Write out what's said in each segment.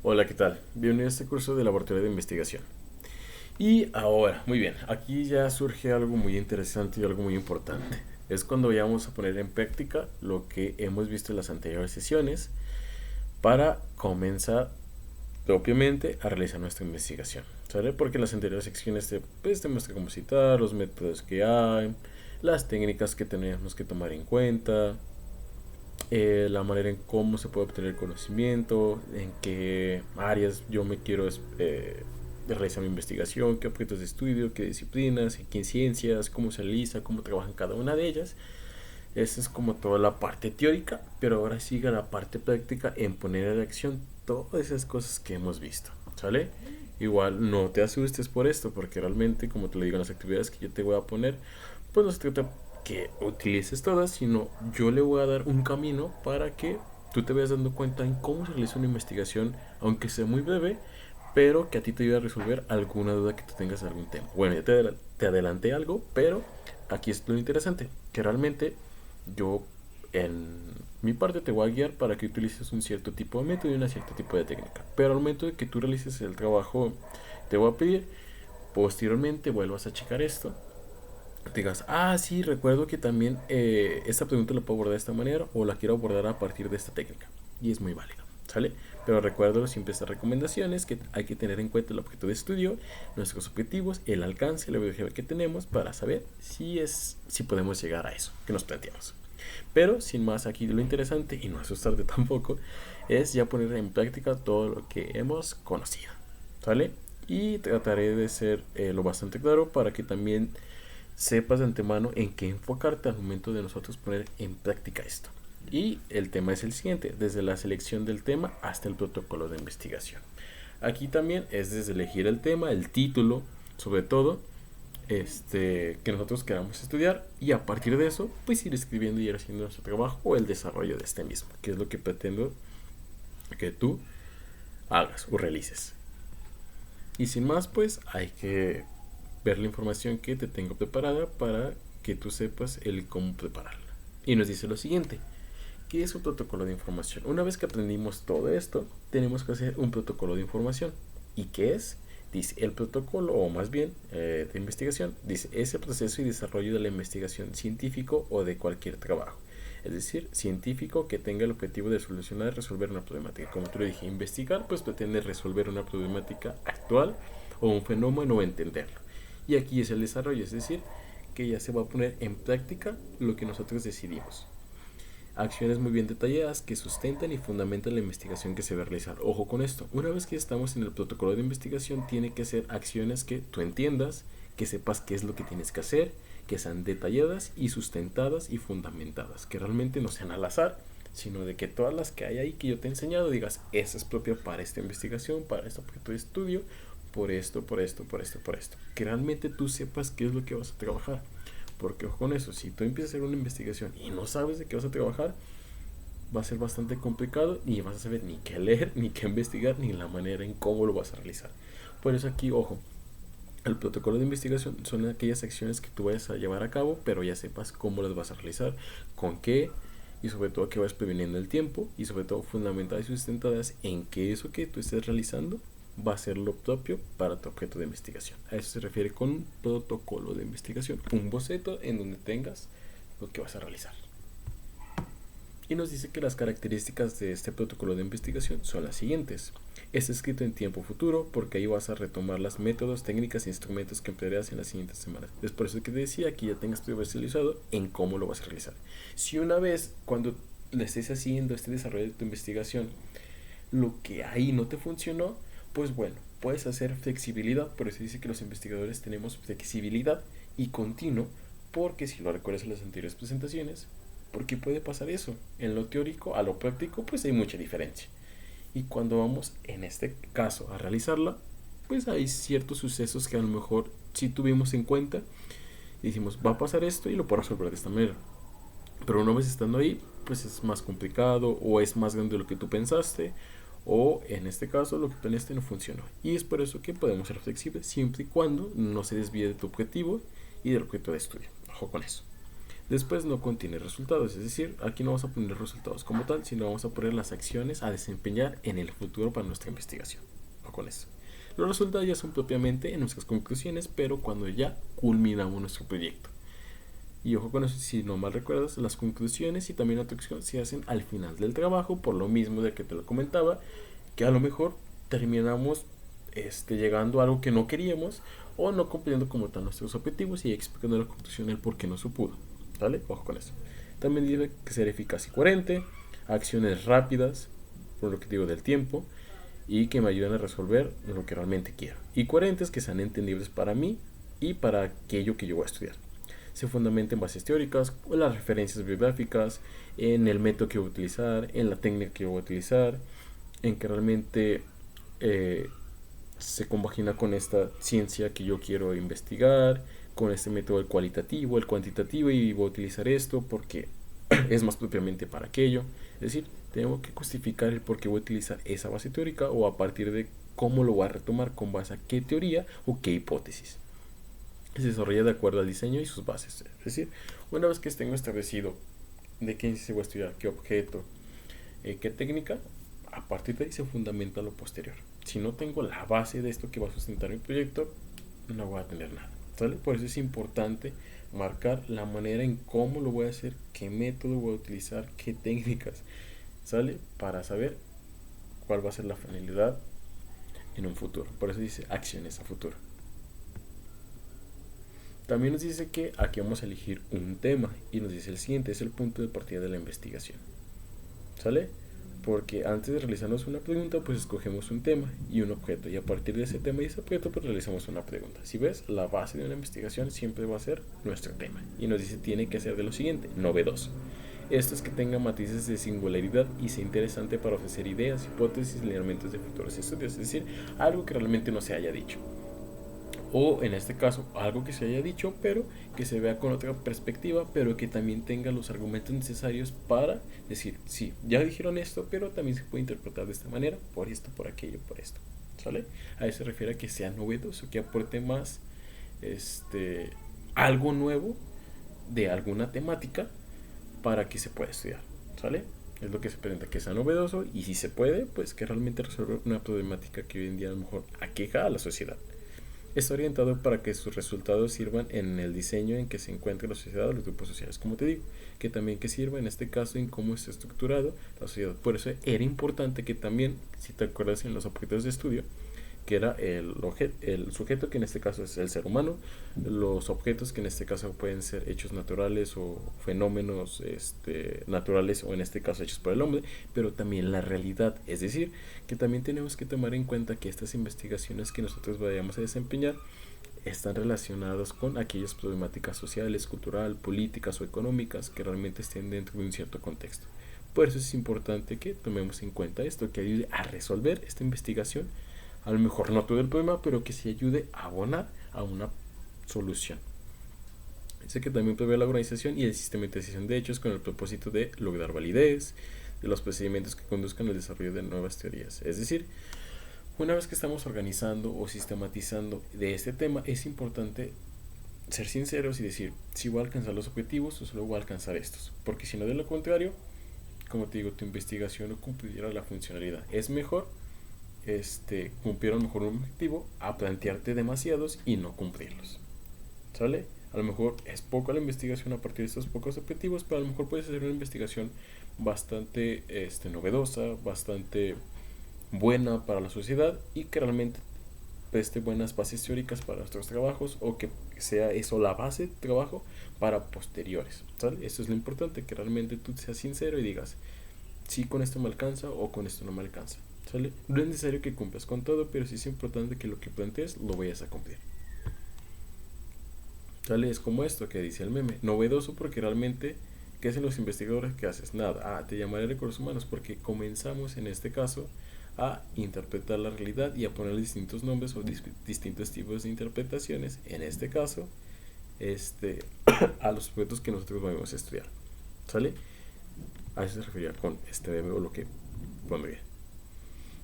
Hola, ¿qué tal? Bienvenido a este curso de laboratorio de investigación. Y ahora, muy bien, aquí ya surge algo muy interesante y algo muy importante. Es cuando vayamos a poner en práctica lo que hemos visto en las anteriores sesiones para comenzar propiamente a realizar nuestra investigación. ¿Sale? Porque en las anteriores secciones te muestra cómo citar, los métodos que hay, las técnicas que tenemos que tomar en cuenta, la manera en cómo se puede obtener conocimiento, en qué áreas yo me quiero realizar mi investigación, qué objetos de estudio, qué disciplinas, en qué ciencias, cómo se realiza, cómo trabajan cada una de ellas. Esa es como toda la parte teórica, pero ahora sigue la parte práctica en poner en acción todas esas cosas que hemos visto, ¿sale? Igual no te asustes por esto, porque realmente, como te lo digo en las actividades que yo te voy a poner, pues no se trata que utilices todas, sino yo le voy a dar un camino para que tú te vayas dando cuenta en cómo se realiza una investigación, aunque sea muy breve, pero que a ti te ayude a resolver alguna duda que tú tengas de algún tema. Bueno, ya te adelanté algo, pero aquí es lo interesante, que realmente yo en mi parte te voy a guiar para que utilices un cierto tipo de método y un cierto tipo de técnica. Pero al momento de que tú realices el trabajo, te voy a pedir posteriormente vuelvas a checar esto, digas, ah, sí, recuerdo que también esta pregunta la puedo abordar de esta manera o la quiero abordar a partir de esta técnica. Y es muy válido, ¿sale? Pero recuerdo siempre estas recomendaciones que hay que tener en cuenta el objeto de estudio, nuestros objetivos, el alcance, la biología que tenemos para saber si podemos llegar a eso que nos planteamos. Pero sin más, aquí lo interesante, y no asustarte tampoco, es ya poner en práctica todo lo que hemos conocido, ¿sale? Y trataré de ser lo bastante claro para que también sepas de antemano en qué enfocarte al momento de nosotros poner en práctica esto. Y el tema es el siguiente, desde la selección del tema hasta el protocolo de investigación. Aquí también es desde elegir el tema, el título, sobre todo, que nosotros queramos estudiar y a partir de eso, pues ir escribiendo y ir haciendo nuestro trabajo o el desarrollo de este mismo, que es lo que pretendo que tú hagas o realices. Y sin más, pues hay que ver la información que te tengo preparada para que tú sepas el cómo prepararla. Y nos dice lo siguiente, ¿qué es un protocolo de información? Una vez que aprendimos todo esto, tenemos que hacer un protocolo de información. ¿Y qué es? Dice, el protocolo, o más bien de investigación, dice, es el proceso y desarrollo de la investigación científico o de cualquier trabajo. Es decir, científico que tenga el objetivo de solucionar, resolver una problemática. Como tú le dije, investigar, pues pretende resolver una problemática actual o un fenómeno o entenderlo. Y aquí es el desarrollo, es decir, que ya se va a poner en práctica lo que nosotros decidimos. Acciones muy bien detalladas que sustentan y fundamentan la investigación que se va a realizar. Ojo con esto, una vez que estamos en el protocolo de investigación, tiene que ser acciones que tú entiendas, que sepas qué es lo que tienes que hacer, que sean detalladas y sustentadas y fundamentadas, que realmente no sean al azar, sino de que todas las que hay ahí que yo te he enseñado digas, esa es propia para esta investigación, para este objeto de estudio, por esto, por esto, por esto, por esto. Que realmente tú sepas qué es lo que vas a trabajar. Porque ojo con eso, si tú empiezas a hacer una investigación y no sabes de qué vas a trabajar, va a ser bastante complicado y vas a saber ni qué leer, ni qué investigar, ni la manera en cómo lo vas a realizar. Por eso aquí, ojo, el protocolo de investigación son aquellas acciones que tú vayas a llevar a cabo, pero ya sepas cómo las vas a realizar, con qué, y sobre todo que vas previniendo el tiempo, y sobre todo fundamentadas y sustentadas en que eso que tú estés realizando va a ser lo propio para tu objeto de investigación. A eso se refiere con un protocolo de investigación, un boceto en donde tengas lo que vas a realizar. Y nos dice que las características de este protocolo de investigación son las siguientes. Es escrito en tiempo futuro porque ahí vas a retomar los métodos, técnicas e instrumentos que emplearás en las siguientes semanas. Es por eso que te decía que ya tengas especializado en cómo lo vas a realizar. Si una vez cuando le estés haciendo este desarrollo de tu investigación, lo que ahí no te funcionó, pues bueno, puedes hacer flexibilidad. Por eso dice que los investigadores tenemos flexibilidad y continuo, porque si lo recuerdas en las anteriores presentaciones, porque puede pasar eso. En lo teórico a lo práctico, pues hay mucha diferencia. Y cuando vamos, en este caso, a realizarla, pues hay ciertos sucesos que a lo mejor sí tuvimos en cuenta y decimos, va a pasar esto y lo puedo resolver de esta manera. Pero una vez estando ahí, pues es más complicado o es más grande de lo que tú pensaste o en este caso lo que planeaste no funcionó. Y es por eso que podemos ser flexibles siempre y cuando no se desvíe de tu objetivo y del objeto de estudio. Ojo con eso. Después no contiene resultados, es decir, aquí no vamos a poner resultados como tal, sino vamos a poner las acciones a desempeñar en el futuro para nuestra investigación. O con eso. Los resultados ya son propiamente en nuestras conclusiones, pero cuando ya culminamos nuestro proyecto. Y ojo con eso, si no mal recuerdas, las conclusiones y también la traducción se hacen al final del trabajo, por lo mismo de que te lo comentaba, que a lo mejor terminamos llegando a algo que no queríamos o no cumpliendo como tal nuestros objetivos y explicando la conclusión el por qué no se pudo. ¿Vale? Ojo con eso. También dice que ser eficaz y coherente, acciones rápidas, por lo que digo del tiempo, y que me ayuden a resolver lo que realmente quiero. Y coherentes que sean entendibles para mí y para aquello que yo voy a estudiar. Se fundamenta en bases teóricas, o las referencias bibliográficas, en el método que voy a utilizar, en la técnica que voy a utilizar, en que realmente se compagina con esta ciencia que yo quiero investigar, con este método el cualitativo, el cuantitativo, y voy a utilizar esto porque es más propiamente para aquello. Es decir, tengo que justificar el por qué voy a utilizar esa base teórica o a partir de cómo lo voy a retomar con base a qué teoría o qué hipótesis. Se desarrolla de acuerdo al diseño y sus bases. Es decir, una vez que tengo establecido de qué se va a estudiar, qué objeto, qué técnica, a partir de ahí se fundamenta lo posterior. Si no tengo la base de esto que va a sustentar mi proyecto, no voy a tener nada. ¿Sale? Por eso es importante marcar la manera en cómo lo voy a hacer, qué método voy a utilizar, qué técnicas, ¿sale? Para saber cuál va a ser la finalidad en un futuro. Por eso dice acciones a futuro. También nos dice que aquí vamos a elegir un tema y nos dice el siguiente, es el punto de partida de la investigación. ¿Sale? Porque antes de realizarnos una pregunta, pues escogemos un tema y un objeto, y a partir de ese tema y ese objeto, pues realizamos una pregunta. Si ves, la base de una investigación siempre va a ser nuestro tema, y nos dice tiene que ser de lo siguiente, novedoso. Esto es que tenga matices de singularidad y sea interesante para ofrecer ideas, hipótesis y lineamientos de futuros estudios, es decir, algo que realmente no se haya dicho. O en este caso, algo que se haya dicho, pero que se vea con otra perspectiva, pero que también tenga los argumentos necesarios para decir, sí, ya dijeron esto, pero también se puede interpretar de esta manera, por esto, por aquello, por esto. ¿Sale? A eso se refiere a que sea novedoso, que aporte más algo nuevo de alguna temática para que se pueda estudiar. ¿Sale? Es lo que se presenta, que sea novedoso y si se puede, pues que realmente resuelva una problemática que hoy en día a lo mejor aqueja a la sociedad. Está orientado para que sus resultados sirvan en el diseño en que se encuentre la sociedad o los grupos sociales, como te digo, que también que sirva en este caso en cómo está estructurado la sociedad. Por eso era importante que también, si te acuerdas en los objetos de estudio, que era el sujeto, que en este caso es el ser humano, los objetos, que en este caso pueden ser hechos naturales o fenómenos naturales, o en este caso hechos por el hombre, pero también la realidad. Es decir, que también tenemos que tomar en cuenta que estas investigaciones que nosotros vayamos a desempeñar están relacionadas con aquellas problemáticas sociales, cultural, políticas o económicas que realmente estén dentro de un cierto contexto. Por eso es importante que tomemos en cuenta esto, que ayude a resolver esta investigación, a lo mejor no todo el problema, pero que sí ayude a abonar a una solución. Dice que también prevé la organización y el sistematización de hechos con el propósito de lograr validez de los procedimientos que conduzcan al desarrollo de nuevas teorías. Es decir, una vez que estamos organizando o sistematizando de este tema, es importante ser sinceros y decir si voy a alcanzar los objetivos o solo voy a alcanzar estos, porque si no, de lo contrario, como te digo, tu investigación no cumplirá la funcionalidad. Es mejor cumplir a lo mejor un objetivo a plantearte demasiados y no cumplirlos. ¿Sale? A lo mejor es poco la investigación a partir de estos pocos objetivos, pero a lo mejor puedes hacer una investigación bastante novedosa, bastante buena para la sociedad y que realmente preste buenas bases teóricas para nuestros trabajos, o que sea eso la base de trabajo para posteriores. ¿Sale? Eso es lo importante, que realmente tú seas sincero y digas, sí, con esto me alcanza o con esto no me alcanza. ¿Sale? No es necesario que cumplas con todo, pero sí es importante que lo que plantees lo vayas a cumplir. ¿Sale? Es como esto que dice el meme, novedoso porque realmente, ¿qué hacen los investigadores? ¿Qué haces? Nada. Te llamaré recursos humanos porque comenzamos en este caso a interpretar la realidad y a poner distintos nombres o distintos tipos de interpretaciones, en este caso a los objetos que nosotros vamos a estudiar. ¿Sale? A eso se refería con este meme o lo que pondría.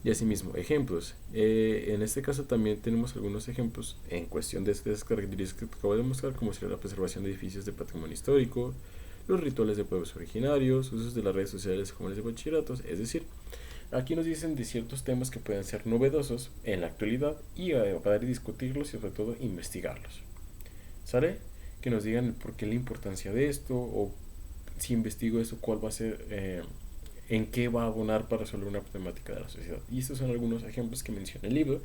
Y asimismo, ejemplos. En este caso también tenemos algunos ejemplos en cuestión de estas características que acabo de mostrar, como sería la preservación de edificios de patrimonio histórico, los rituales de pueblos originarios, usos de las redes sociales jóvenes de bachilleratos, es decir, aquí nos dicen de ciertos temas que pueden ser novedosos en la actualidad y poder discutirlos y sobre todo investigarlos. ¿Sale? Que nos digan por qué la importancia de esto o si investigo eso, cuál va a ser, en qué va a abonar para resolver una problemática de la sociedad. Y estos son algunos ejemplos que menciona el libro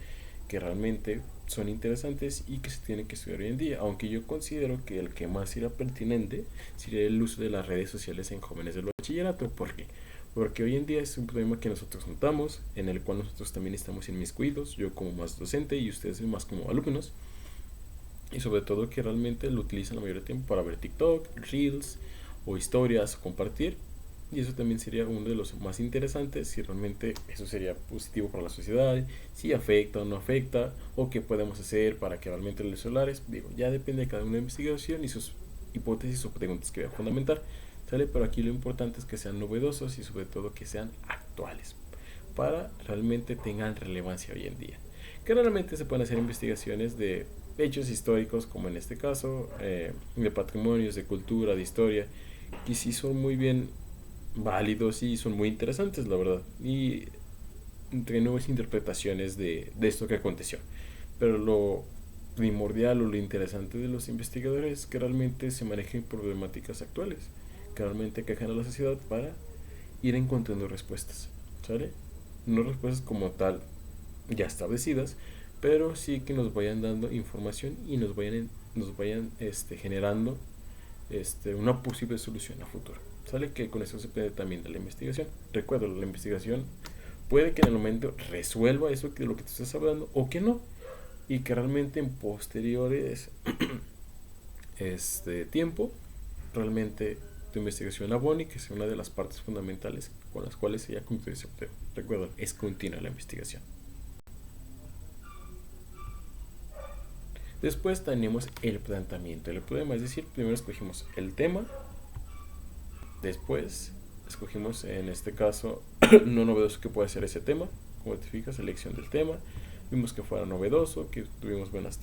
que realmente son interesantes y que se tienen que estudiar hoy en día, aunque yo considero que el que más sería pertinente sería el uso de las redes sociales en jóvenes del bachillerato. ¿Por qué? Porque hoy en día es un problema que nosotros notamos, en el cual nosotros también estamos inmiscuidos, yo como más docente y ustedes más como alumnos, y sobre todo que realmente lo utilizan la mayoría del tiempo para ver TikTok, Reels o historias o compartir, y eso también sería uno de los más interesantes si realmente eso sería positivo para la sociedad, si afecta o no afecta, o qué podemos hacer para que realmente los celulares, digo, ya depende de cada una investigación y sus hipótesis o preguntas que voy a fundamentar, ¿sale? Pero aquí lo importante es que sean novedosos y sobre todo que sean actuales, para realmente tengan relevancia hoy en día. Que realmente se pueden hacer investigaciones de hechos históricos, como en este caso, de patrimonios, de cultura, de historia, que sí son muy bien válidos y son muy interesantes, la verdad. Y entre nuevas interpretaciones de esto que aconteció. Pero lo primordial o lo interesante de los investigadores es que realmente se manejen problemáticas actuales, que realmente quejan a la sociedad para ir encontrando respuestas, ¿sale? No respuestas como tal ya establecidas, pero sí que nos vayan dando información y nos vayan generando una posible solución a futuro. ¿Sale? Que con eso se depende también de la investigación. Recuerda, la investigación puede que en el momento resuelva eso de lo que te estás hablando o que no. Y que realmente en posteriores tiempo, realmente tu investigación abone y que sea una de las partes fundamentales con las cuales se haya cumplido ese objetivo. Recuerda, es continua la investigación. Después tenemos el planteamiento del problema, es decir, primero escogimos el tema, después escogimos en este caso no novedoso que puede ser ese tema, como te fijas, selección del tema, vimos que fuera novedoso, que tuvimos buenas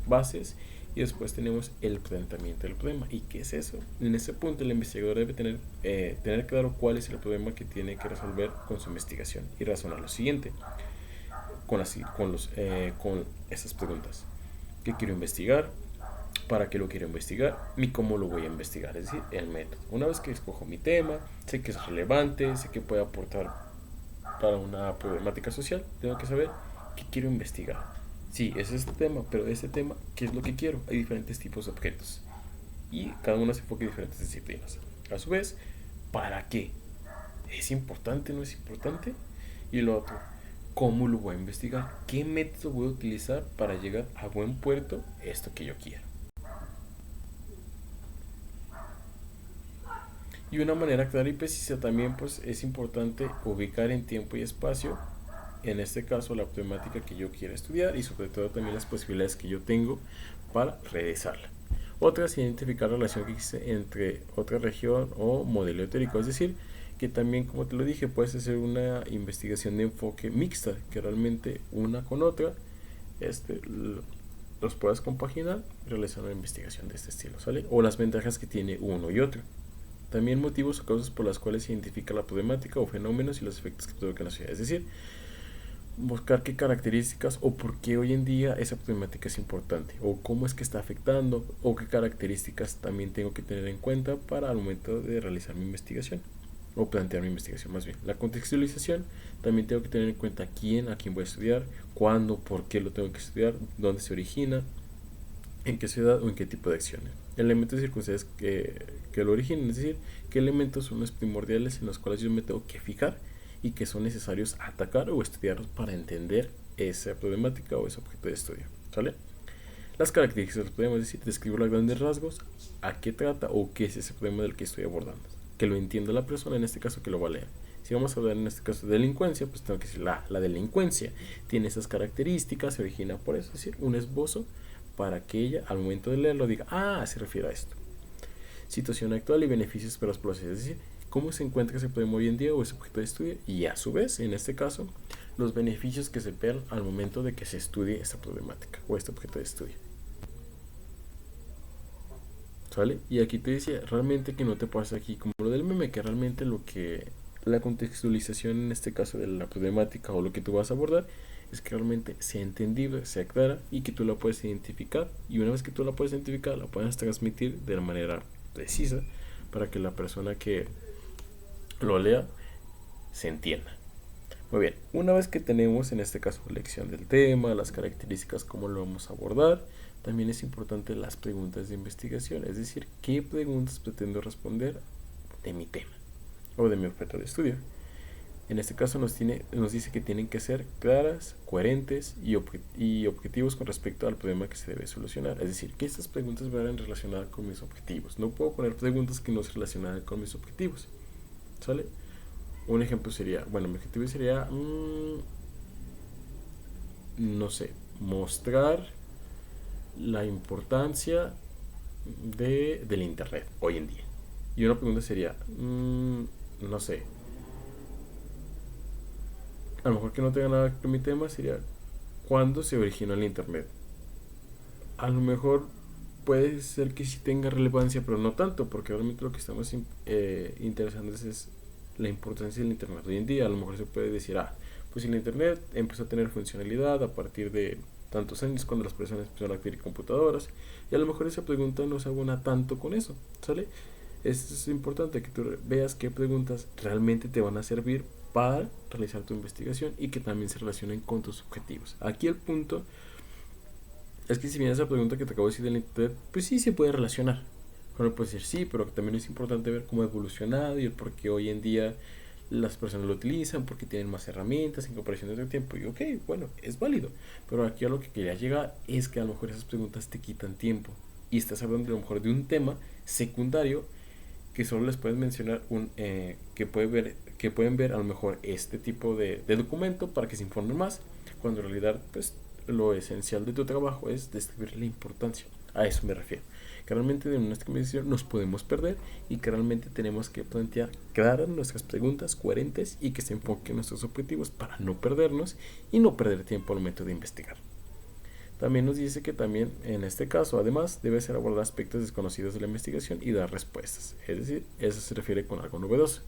bases y después tenemos el planteamiento del problema. ¿Y qué es eso? En ese punto el investigador debe tener claro cuál es el problema que tiene que resolver con su investigación y razonar lo siguiente con esas preguntas. ¿Qué quiero investigar? ¿Para qué lo quiero investigar? ¿Y cómo lo voy a investigar? Es decir, el método. Una vez que escojo mi tema, sé que es relevante, sé que puede aportar para una problemática social, tengo que saber qué quiero investigar. Sí, es este tema, pero ese tema, ¿qué es lo que quiero? Hay diferentes tipos de objetos y cada uno se enfoca en diferentes disciplinas. A su vez, ¿para qué? ¿Es importante? ¿No es importante? Y lo otro, ¿cómo lo voy a investigar? ¿Qué método voy a utilizar para llegar a buen puerto esto que yo quiero? Y una manera clara y precisa también pues es importante ubicar en tiempo y espacio, en este caso la problemática que yo quiero estudiar y sobre todo también las posibilidades que yo tengo para realizarla. Otra es identificar la relación que existe entre otra región o modelo teórico, es decir, que también, como te lo dije, puedes hacer una investigación de enfoque mixta, que realmente una con otra los puedas compaginar y realizar una investigación de este estilo, ¿sale? O las ventajas que tiene uno y otro. También motivos o causas por las cuales se identifica la problemática o fenómenos y los efectos que provocan la sociedad. Es decir, buscar qué características o por qué hoy en día esa problemática es importante o cómo es que está afectando o qué características también tengo que tener en cuenta para al momento de realizar mi investigación o plantear mi investigación más bien. La contextualización, también tengo que tener en cuenta a quién voy a estudiar, cuándo, por qué lo tengo que estudiar, dónde se origina, en qué ciudad o en qué tipo de acciones. Elementos y circunstancias que lo originen, es decir, qué elementos son los primordiales en los cuales yo me tengo que fijar y que son necesarios atacar o estudiar para entender esa problemática o ese objeto de estudio, ¿sale? Las características podemos decir, describo a grandes rasgos a qué trata o qué es ese problema del que estoy abordando, que lo entienda la persona, en este caso que lo va a leer. Si vamos a hablar en este caso de delincuencia, pues tengo que decir la delincuencia tiene esas características, se origina por eso, es decir, un esbozo para que ella al momento de leerlo diga, se refiere a esto. Situación actual y beneficios para los procesos, es decir, cómo se encuentra ese problema hoy en día o ese objeto de estudio y a su vez, en este caso, los beneficios que se vean al momento de que se estudie esta problemática o este objeto de estudio. ¿Sale? Y aquí te decía, realmente que no te pasa aquí como lo del meme, que realmente la contextualización en este caso de la problemática o lo que tú vas a abordar es que realmente sea entendible, sea clara y que tú la puedes identificar. Y una vez que tú la puedes identificar, la puedes transmitir de la manera precisa para que la persona que lo lea se entienda. Muy bien, una vez que tenemos en este caso lección del tema, las características, cómo lo vamos a abordar, también es importante las preguntas de investigación, es decir, qué preguntas pretendo responder de mi tema o de mi objeto de estudio. En este caso nos dice que tienen que ser claras, coherentes y objetivos con respecto al problema que se debe solucionar. Es decir, que estas preguntas vayan relacionadas con mis objetivos. No puedo poner preguntas que no se relacionan con mis objetivos. ¿Sale? Un ejemplo sería, bueno, mi objetivo sería, no sé, mostrar la importancia del Internet hoy en día. Y una pregunta sería, no sé, a lo mejor que no tenga nada que ver con mi tema sería, ¿cuándo se originó el Internet? A lo mejor puede ser que sí tenga relevancia, pero no tanto, porque realmente lo que estamos interesando es la importancia del Internet hoy en día. A lo mejor se puede decir, pues el Internet empezó a tener funcionalidad a partir de tantos años cuando las personas empezaron a adquirir computadoras, y a lo mejor esa pregunta no se abona tanto con eso, ¿sale? Es importante que tú veas qué preguntas realmente te van a servir para realizar tu investigación y que también se relacionen con tus objetivos. Aquí el punto es que si bien esa pregunta que te acabo de decir del Internet, pues sí se puede relacionar. Bueno, puedes decir sí, pero también es importante ver cómo ha evolucionado y el por qué hoy en día las personas lo utilizan, porque tienen más herramientas en comparación de otro tiempo. Y ok, bueno, es válido. Pero aquí a lo que quería llegar es que a lo mejor esas preguntas te quitan tiempo. Y estás hablando a lo mejor de un tema secundario que solo les puedes mencionar que pueden ver a lo mejor este tipo de documento para que se informen más, cuando en realidad pues lo esencial de tu trabajo es describir la importancia. A eso me refiero. Que realmente en nuestra conversación nos podemos perder y que realmente tenemos que plantear claras nuestras preguntas coherentes y que se enfoquen en nuestros objetivos para no perdernos y no perder tiempo al momento de investigar. También nos dice que también en este caso además debe ser abordar aspectos desconocidos de la investigación y dar respuestas. Es decir, eso se refiere con algo novedoso.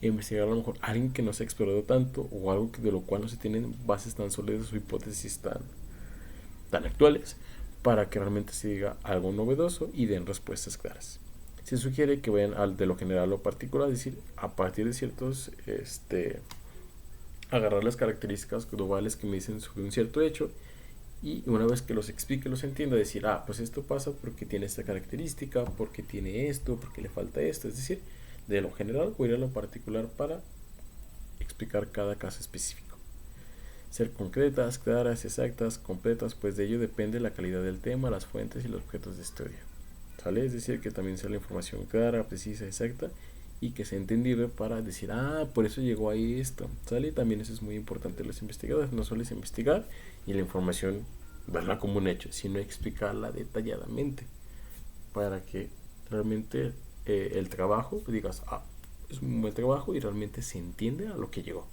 Investigar a lo mejor alguien que no se ha explorado tanto o algo de lo cual no se tienen bases tan sólidas o hipótesis tan actuales para que realmente se diga algo novedoso y den respuestas claras. Se sugiere que vayan de lo general a lo particular, es decir, a partir de ciertos, agarrar las características globales que me dicen sobre un cierto hecho y una vez que los explique, los entienda, decir, pues esto pasa porque tiene esta característica, porque tiene esto, porque le falta esto, es decir, de lo general voy a ir a lo particular para explicar cada caso específico. Ser concretas, claras, exactas, completas, pues de ello depende la calidad del tema, las fuentes y los objetos de estudio. ¿Sale? Es decir, que también sea la información clara, precisa, exacta y que sea entendible para decir, por eso llegó ahí esto. ¿Sale? También eso es muy importante. Los investigadores no solo es investigar y la información darla como un hecho, sino explicarla detalladamente para que realmente el trabajo, digas, es un buen trabajo y realmente se entiende a lo que llegó.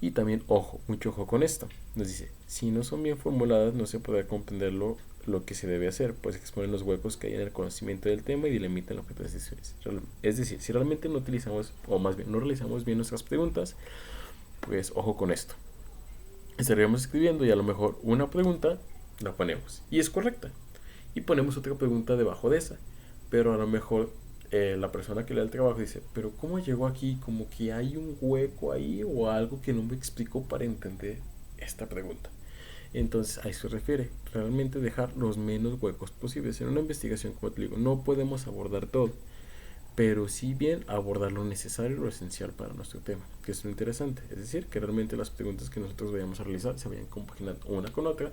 Y también, mucho ojo con esto. Nos dice, si no son bien formuladas, no se podrá comprender lo que se debe hacer, pues exponen los huecos que hay en el conocimiento del tema y delimitan lo que otras decisiones. Es decir, si realmente no utilizamos, o más bien no realizamos bien nuestras preguntas, pues ojo con esto. Estaríamos escribiendo y a lo mejor una pregunta la ponemos y es correcta. Y ponemos otra pregunta debajo de esa. Pero a lo mejor la persona que le da el trabajo dice, pero ¿cómo llegó aquí? Como que hay un hueco ahí o algo que no me explicó para entender esta pregunta. Entonces a eso se refiere, realmente dejar los menos huecos posibles. En una investigación, como te digo, no podemos abordar todo, pero sí bien abordar lo necesario y lo esencial para nuestro tema, que es lo interesante. Es decir, que realmente las preguntas que nosotros vayamos a realizar se vayan compaginando una con otra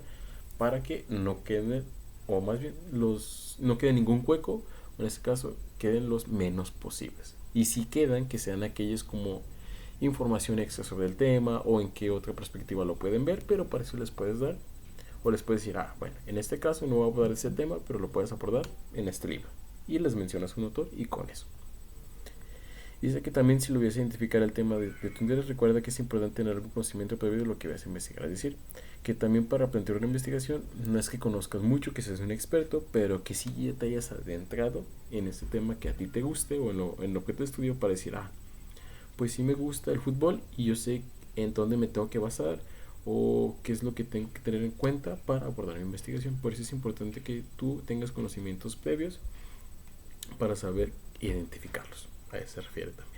para que no queden, o más bien no quede ningún hueco, o en este caso queden los menos posibles. Y si quedan, que sean aquellos como información extra sobre el tema o en qué otra perspectiva lo pueden ver, pero para eso les puedes dar o les puedes decir, bueno, en este caso no voy a abordar ese tema, pero lo puedes abordar en este libro y les mencionas un autor y con eso. Dice que también si lo hubiese identificar el tema de tu interés, recuerda que es importante tener algún conocimiento previo de lo que vas a investigar. Es decir, que también para plantear una investigación no es que conozcas mucho, que seas un experto, pero que sí ya te hayas adentrado en este tema que a ti te guste o en lo que te estudio para decir, pues sí me gusta el fútbol y yo sé en dónde me tengo que basar o qué es lo que tengo que tener en cuenta para abordar mi investigación. Por eso es importante que tú tengas conocimientos previos para saber identificarlos. A eso se refiere también.